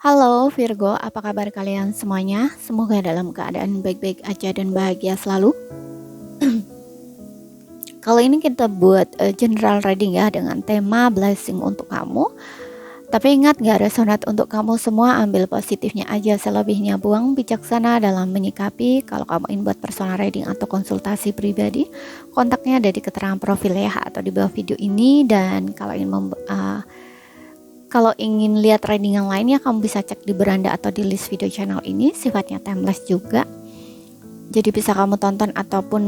Halo Virgo, apa kabar kalian semuanya? Semoga dalam keadaan baik-baik aja dan bahagia selalu. Kalau ini kita buat general reading ya dengan tema blessing untuk kamu. Tapi ingat gak resonate untuk kamu semua, ambil positifnya aja, selebihnya buang. Bijaksana dalam menyikapi. Kalau kamu ingin buat personal reading atau konsultasi pribadi, kontaknya ada di keterangan profil ya atau di bawah video ini. Dan kalau ingin lihat reading yang lainnya, kamu bisa cek di beranda atau di list video channel ini. Sifatnya timeless juga, jadi bisa kamu tonton ataupun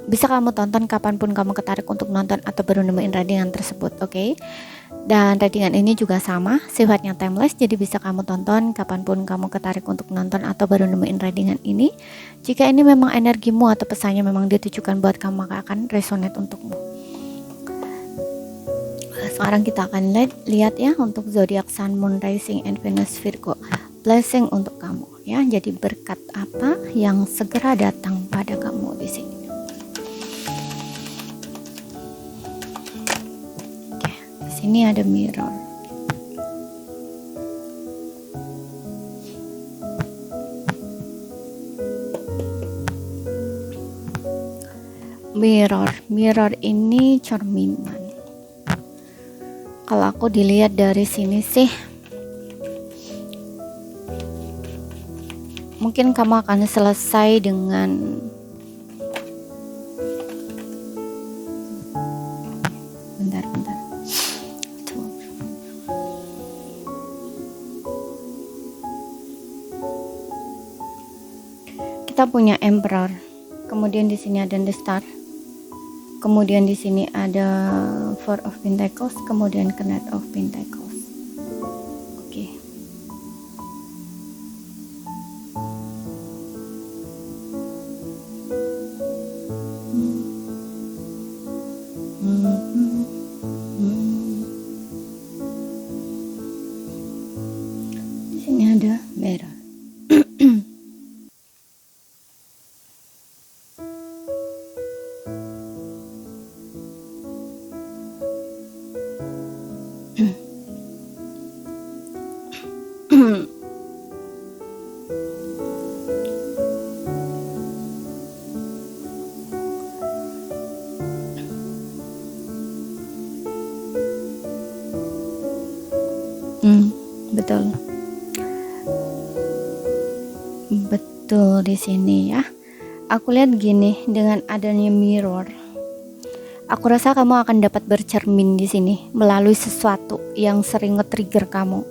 bisa kamu tonton kapanpun kamu ketarik untuk nonton atau baru nemuin readingan tersebut, oke? Dan readingan ini juga sama, sifatnya timeless, jadi bisa kamu tonton kapanpun kamu ketarik untuk nonton atau baru nemuin readingan ini. Jika ini memang energimu atau pesannya memang ditujukan buat kamu, maka akan resonate untukmu. Sekarang kita akan lihat ya untuk zodiak Sun, Moon, Rising, and Venus Virgo. Blessing untuk kamu ya. Jadi berkat apa yang segera datang pada kamu di sini? Oke, di sini ada mirror. Mirror ini cerminan. Kalau aku dilihat dari sini sih, mungkin kamu akan selesai dengan bentar. Kita punya Emperor, kemudian di sini ada the Star. Kemudian di sini ada Four of Pentacles, kemudian Knight of Pentacles. Oke. Di sini ada merah. Betul di sini ya. Aku lihat gini, dengan adanya mirror, aku rasa kamu akan dapat bercermin di sini melalui sesuatu yang sering nge-trigger kamu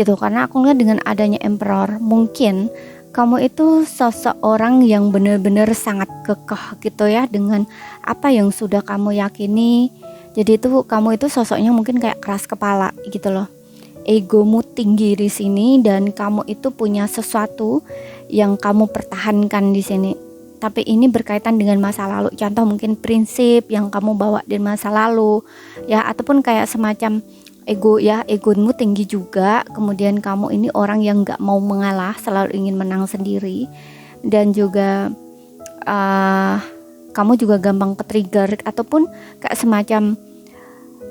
gitu. Karena aku lihat dengan adanya Emperor, mungkin kamu itu seseorang yang benar-benar sangat kekeh gitu ya dengan apa yang sudah kamu yakini. Jadi itu kamu itu sosoknya mungkin kayak keras kepala gitu loh. Egomu tinggi di sini dan kamu itu punya sesuatu yang kamu pertahankan di sini. Tapi ini berkaitan dengan masa lalu. Contoh mungkin prinsip yang kamu bawa di masa lalu ya, ataupun kayak semacam ego ya, egomu tinggi juga. Kemudian kamu ini orang yang nggak mau mengalah, selalu ingin menang sendiri. Dan juga kamu juga gampang ke-trigger ataupun kayak semacam,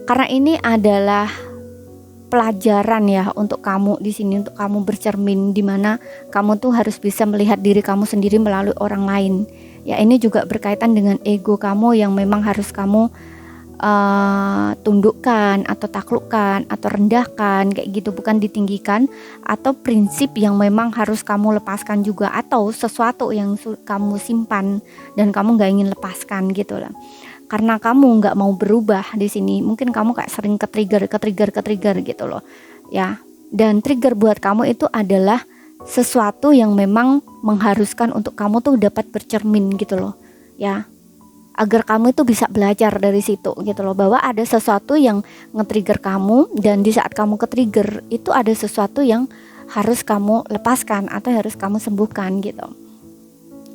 karena ini adalah pelajaran ya untuk kamu di sini, untuk kamu bercermin di mana kamu tuh harus bisa melihat diri kamu sendiri melalui orang lain. Ya, ini juga berkaitan dengan ego kamu yang memang harus kamu tundukkan atau taklukkan atau rendahkan kayak gitu, bukan ditinggikan, atau prinsip yang memang harus kamu lepaskan juga, atau sesuatu yang kamu simpan dan kamu nggak ingin lepaskan gitu lah. Karena kamu nggak mau berubah di sini, mungkin kamu kayak sering ke-trigger gitu loh ya. Dan trigger buat kamu itu adalah sesuatu yang memang mengharuskan untuk kamu tuh dapat bercermin gitu loh ya, agar kamu itu bisa belajar dari situ gitu loh, bahwa ada sesuatu yang nge-trigger kamu, dan di saat kamu ke-trigger itu ada sesuatu yang harus kamu lepaskan atau harus kamu sembuhkan gitu.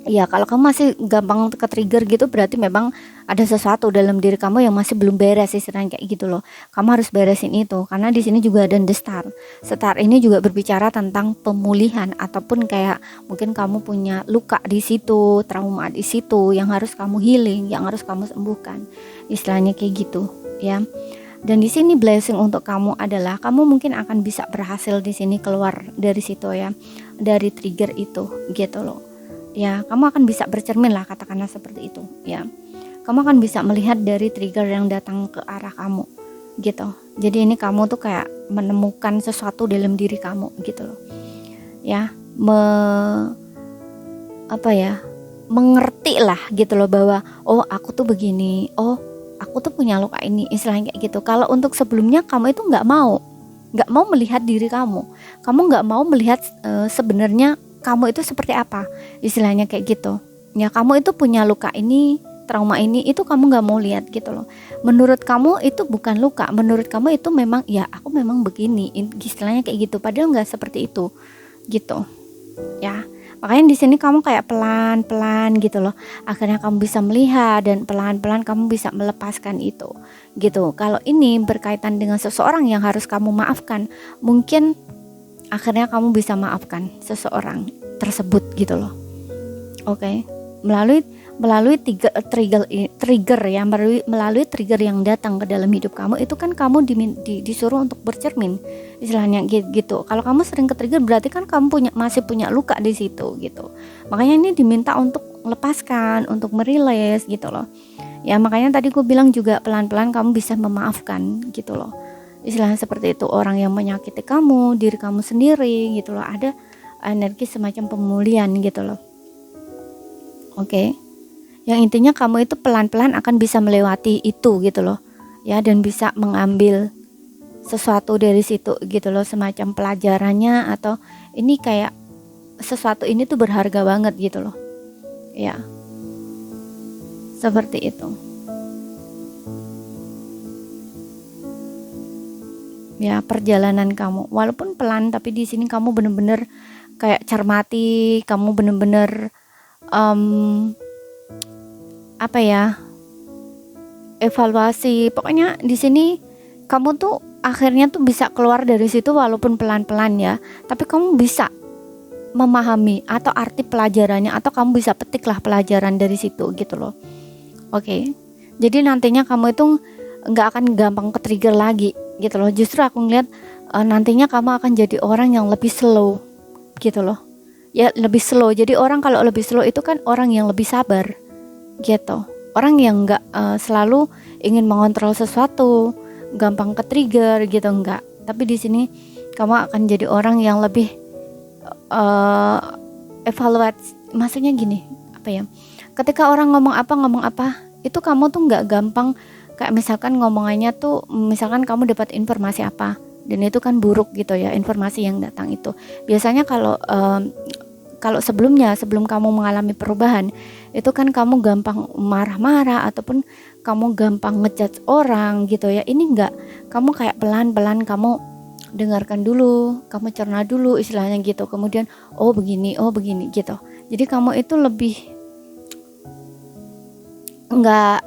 Ya, kalau kamu masih gampang ke-trigger gitu, berarti memang ada sesuatu dalam diri kamu yang masih belum beres, istilahnya kayak gitu loh. Kamu harus beresin itu, karena di sini juga ada the Star. Star ini juga berbicara tentang pemulihan, ataupun kayak mungkin kamu punya luka di situ, trauma di situ yang harus kamu healing, yang harus kamu sembuhkan. Istilahnya kayak gitu, ya. Dan di sini blessing untuk kamu adalah kamu mungkin akan bisa berhasil di sini keluar dari situ ya, dari trigger itu gitu loh. Ya, kamu akan bisa bercermin lah, katakanlah seperti itu ya. Kamu akan bisa melihat dari trigger yang datang ke arah kamu gitu. Jadi ini kamu tuh kayak menemukan sesuatu dalam diri kamu gitu loh. Ya, mengerti lah gitu loh bahwa oh aku tuh begini, oh aku tuh punya luka ini, istilahnya kayak gitu. Kalau untuk sebelumnya kamu itu nggak mau melihat diri kamu nggak mau melihat sebenarnya kamu itu seperti apa, istilahnya kayak gitu ya. Kamu itu punya luka ini, trauma ini, itu kamu nggak mau lihat gitu loh. Menurut kamu itu bukan luka, menurut kamu itu memang ya aku memang begini, istilahnya kayak gitu, padahal nggak seperti itu gitu ya. Makanya di sini kamu kayak pelan-pelan gitu loh. Akhirnya kamu bisa melihat dan pelan-pelan kamu bisa melepaskan itu gitu. Kalau ini berkaitan dengan seseorang yang harus kamu maafkan, mungkin akhirnya kamu bisa maafkan seseorang tersebut gitu loh. Oke. Melalui trigger ya, melalui trigger yang datang ke dalam hidup kamu itu kan kamu disuruh untuk bercermin, istilahnya gitu. Kalau kamu sering ke trigger berarti kan kamu masih punya luka di situ gitu. Makanya ini diminta untuk melepaskan, untuk merilis gitu loh. Ya makanya tadi gue bilang juga pelan-pelan kamu bisa memaafkan gitu loh. Istilahnya seperti itu, orang yang menyakiti kamu, diri kamu sendiri gitu loh. Ada energi semacam pemulihan gitu loh. Oke. Yang intinya kamu itu pelan-pelan akan bisa melewati itu gitu loh ya, dan bisa mengambil sesuatu dari situ gitu loh, semacam pelajarannya, atau ini kayak sesuatu ini tuh berharga banget gitu loh ya, seperti itu ya. Perjalanan kamu walaupun pelan, tapi di sini kamu bener-bener kayak cermati, kamu bener-bener evaluasi. Pokoknya di sini kamu tuh akhirnya tuh bisa keluar dari situ walaupun pelan-pelan ya, tapi kamu bisa memahami atau arti pelajarannya, atau kamu bisa petiklah pelajaran dari situ gitu loh. Oke. Jadi nantinya kamu itu nggak akan gampang ke trigger lagi gitu loh. Justru aku ngeliat nantinya kamu akan jadi orang yang lebih slow gitu loh ya, lebih slow. Jadi orang kalau lebih slow itu kan orang yang lebih sabar gitu, orang yang nggak selalu ingin mengontrol sesuatu, gampang ke trigger gitu, enggak. Tapi di sini kamu akan jadi orang yang lebih evaluasi. Maksudnya gini, ketika orang ngomong apa itu kamu tuh nggak gampang, kayak misalkan ngomongannya tuh, misalkan kamu dapat informasi apa dan itu kan buruk gitu ya, informasi yang datang itu biasanya kalau sebelum kamu mengalami perubahan itu kan kamu gampang marah-marah ataupun kamu gampang ngejudge orang gitu ya. Ini enggak, kamu kayak pelan-pelan kamu dengarkan dulu, kamu cerna dulu istilahnya gitu, kemudian oh begini gitu. Jadi kamu itu lebih enggak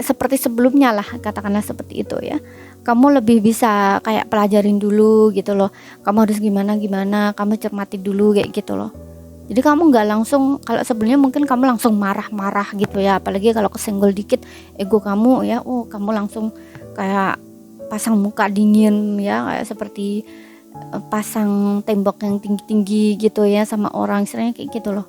seperti sebelumnya lah, katakanlah seperti itu ya. Kamu lebih bisa kayak pelajarin dulu gitu loh, kamu harus gimana, kamu cermati dulu kayak gitu loh. Jadi kamu nggak langsung, kalau sebelumnya mungkin kamu langsung marah-marah gitu ya, apalagi kalau kesenggol dikit ego kamu ya, kamu langsung kayak pasang muka dingin ya, kayak seperti pasang tembok yang tinggi-tinggi gitu ya sama orang, istilahnya kayak gitu loh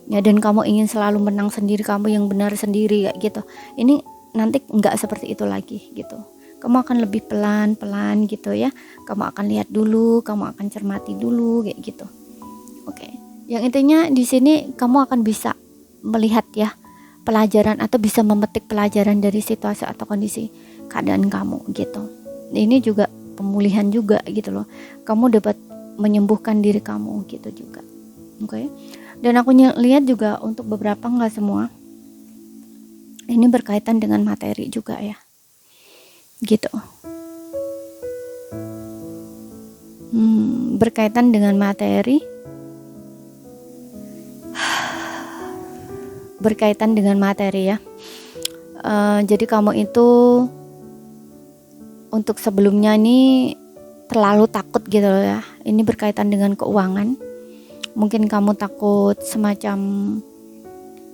ya. Dan kamu ingin selalu menang sendiri, kamu yang benar sendiri kayak gitu. Ini nanti nggak seperti itu lagi gitu. Kamu akan lebih pelan-pelan gitu ya. Kamu akan lihat dulu, kamu akan cermati dulu kayak gitu. Oke. Yang intinya di sini kamu akan bisa melihat ya pelajaran, atau bisa memetik pelajaran dari situasi atau kondisi keadaan kamu gitu. Ini juga pemulihan juga gitu loh. Kamu dapat menyembuhkan diri kamu gitu juga. Oke. Dan aku lihat juga untuk beberapa, nggak semua, ini berkaitan dengan materi juga ya. Gitu. Berkaitan dengan materi, ya. Jadi kamu itu untuk sebelumnya ini terlalu takut gitu loh ya. Ini berkaitan dengan keuangan. Mungkin kamu takut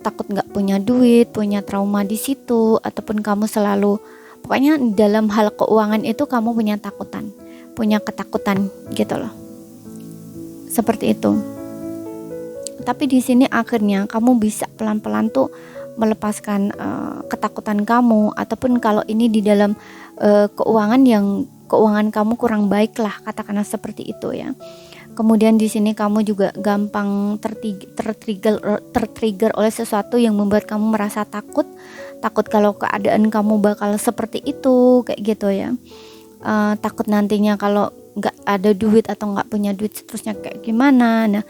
nggak punya duit, punya trauma di situ, ataupun kamu selalu Pokoknya dalam hal keuangan itu kamu punya ketakutan gitu loh. Seperti itu. Tapi di sini akhirnya kamu bisa pelan-pelan tuh melepaskan ketakutan kamu, ataupun kalau ini di dalam keuangan kamu kurang baik lah, katakanlah seperti itu ya. Kemudian di sini kamu juga gampang tertrigger oleh sesuatu yang membuat kamu merasa takut kalau keadaan kamu bakal seperti itu, kayak gitu ya. Takut nantinya kalau nggak ada duit atau nggak punya duit seterusnya kayak gimana. Nah,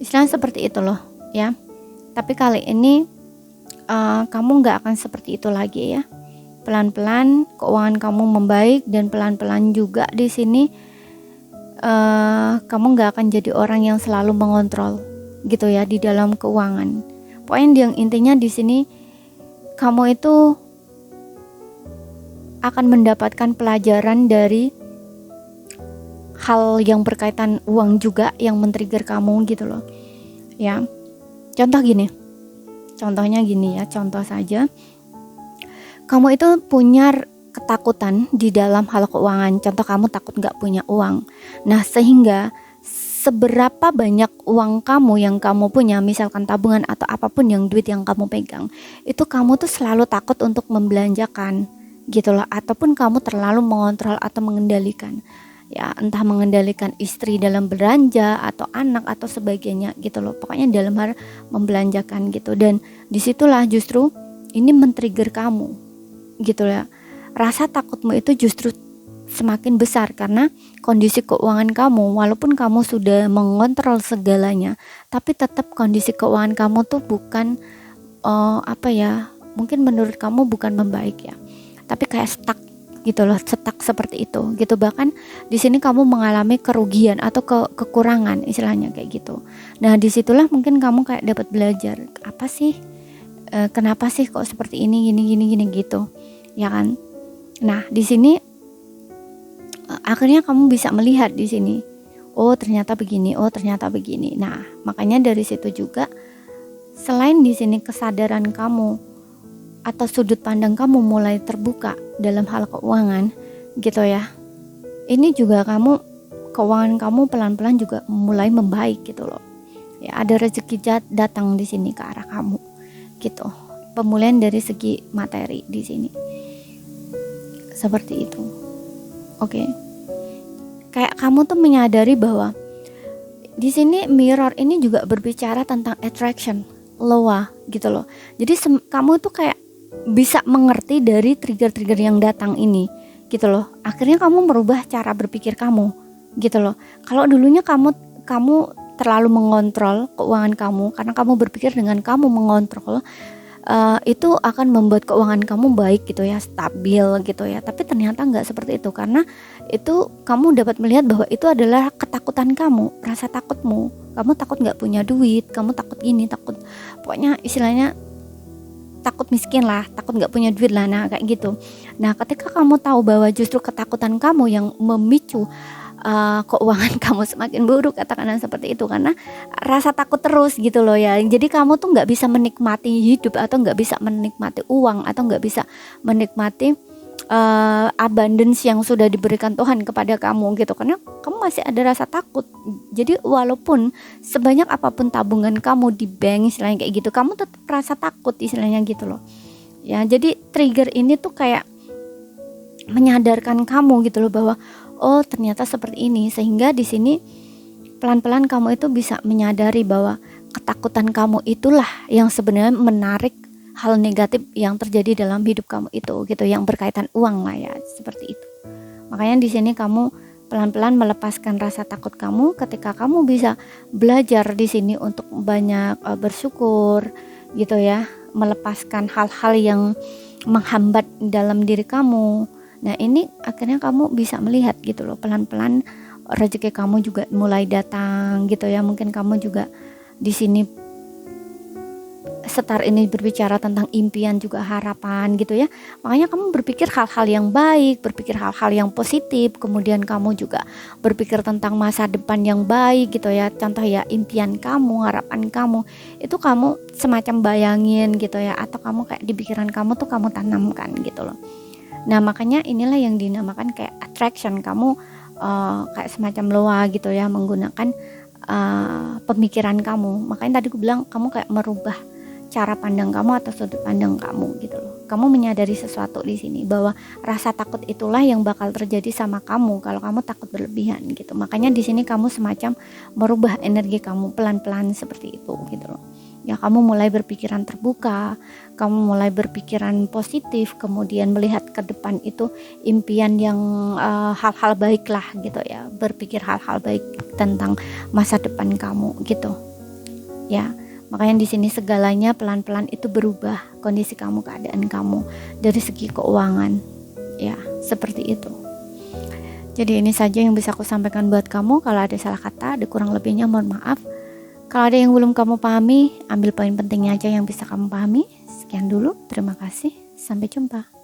istilahnya seperti itu loh ya. Tapi kali ini kamu nggak akan seperti itu lagi ya. Pelan-pelan keuangan kamu membaik, dan pelan-pelan juga di sini kamu nggak akan jadi orang yang selalu mengontrol gitu ya di dalam keuangan. Poin yang intinya di sini kamu itu akan mendapatkan pelajaran dari hal yang berkaitan uang juga yang men-trigger kamu gitu loh ya. Contohnya gini ya, contoh saja, kamu itu punya ketakutan di dalam hal keuangan. Contoh, kamu takut nggak punya uang. Nah, sehingga seberapa banyak uang kamu yang kamu punya, misalkan tabungan atau apapun yang duit yang kamu pegang, itu kamu tuh selalu takut untuk membelanjakan gitu loh, ataupun kamu terlalu mengontrol atau mengendalikan ya, entah mengendalikan istri dalam belanja atau anak atau sebagainya gitu loh. Pokoknya dalam hal membelanjakan gitu. Dan disitulah justru ini men-trigger kamu gitu ya. Rasa takutmu itu justru semakin besar karena kondisi keuangan kamu, walaupun kamu sudah mengontrol segalanya, tapi tetap kondisi keuangan kamu tuh bukan mungkin menurut kamu bukan membaik ya, tapi kayak stuck gitu loh, stuck seperti itu gitu. Bahkan di sini kamu mengalami kerugian atau kekurangan, istilahnya kayak gitu. Nah, disitulah mungkin kamu kayak dapat belajar, apa sih, kenapa sih kok seperti ini, gini gitu ya kan. Nah, di sini akhirnya kamu bisa melihat di sini, oh ternyata begini, oh ternyata begini. Nah, makanya dari situ juga, selain di sini kesadaran kamu atau sudut pandang kamu mulai terbuka dalam hal keuangan gitu ya, ini juga keuangan kamu pelan-pelan juga mulai membaik gitu loh ya. Ada rezeki datang di sini ke arah kamu gitu, pemulihan dari segi materi di sini seperti itu. Oke. Kayak kamu tuh menyadari bahwa di sini mirror ini juga berbicara tentang attraction, law gitu loh. Jadi kamu tuh kayak bisa mengerti dari trigger-trigger yang datang ini gitu loh. Akhirnya kamu merubah cara berpikir kamu gitu loh. Kalau dulunya kamu terlalu mengontrol keuangan kamu karena kamu berpikir dengan kamu mengontrol itu akan membuat keuangan kamu baik gitu ya, stabil gitu ya. Tapi ternyata nggak seperti itu, karena itu kamu dapat melihat bahwa itu adalah ketakutan kamu, rasa takutmu. Kamu takut nggak punya duit, kamu takut gini, takut, pokoknya istilahnya takut miskin lah, takut nggak punya duit lah, nah kayak gitu. Nah, ketika kamu tahu bahwa justru ketakutan kamu yang memicu keuangan kamu semakin buruk, katakanlah seperti itu, karena rasa takut terus gitu loh ya. Jadi kamu tuh nggak bisa menikmati hidup, atau nggak bisa menikmati uang, atau nggak bisa menikmati abundance yang sudah diberikan Tuhan kepada kamu gitu, karena kamu masih ada rasa takut. Jadi walaupun sebanyak apapun tabungan kamu di bank istilahnya kayak gitu, kamu tetap rasa takut istilahnya gitu loh ya. Jadi trigger ini tuh kayak menyadarkan kamu gitu loh bahwa oh ternyata seperti ini, sehingga di sini pelan-pelan kamu itu bisa menyadari bahwa ketakutan kamu itulah yang sebenarnya menarik hal negatif yang terjadi dalam hidup kamu itu gitu, yang berkaitan uang lah ya, seperti itu. Makanya di sini kamu pelan-pelan melepaskan rasa takut kamu ketika kamu bisa belajar di sini untuk banyak bersyukur gitu ya, melepaskan hal-hal yang menghambat dalam diri kamu. Nah, ini akhirnya kamu bisa melihat gitu loh, pelan-pelan rezeki kamu juga mulai datang gitu ya. Mungkin kamu juga di sini setar ini berbicara tentang impian juga harapan gitu ya. Makanya kamu berpikir hal-hal yang baik, berpikir hal-hal yang positif, kemudian kamu juga berpikir tentang masa depan yang baik gitu ya. Contoh ya, impian kamu, harapan kamu, itu kamu semacam bayangin gitu ya, atau kamu kayak di pikiran kamu tuh kamu tanamkan gitu loh. Nah, makanya inilah yang dinamakan kayak attraction. Kamu kayak semacam loa gitu ya, menggunakan pemikiran kamu. Makanya tadi aku bilang kamu kayak merubah cara pandang kamu atau sudut pandang kamu gitu loh. Kamu menyadari sesuatu di sini, bahwa rasa takut itulah yang bakal terjadi sama kamu kalau kamu takut berlebihan gitu. Makanya di sini kamu semacam merubah energi kamu pelan-pelan seperti itu gitu loh. Ya, kamu mulai berpikiran terbuka, kamu mulai berpikiran positif, kemudian melihat ke depan itu impian yang hal-hal baik lah gitu ya, berpikir hal-hal baik tentang masa depan kamu gitu ya. Makanya di sini segalanya pelan-pelan itu berubah, kondisi kamu, keadaan kamu dari segi keuangan ya, seperti itu. Jadi ini saja yang bisa aku sampaikan buat kamu. Kalau ada salah kata, ada kurang lebihnya mohon maaf. Kalau ada yang belum kamu pahami, ambil poin pentingnya aja yang bisa kamu pahami. Sekian dulu, terima kasih, sampai jumpa.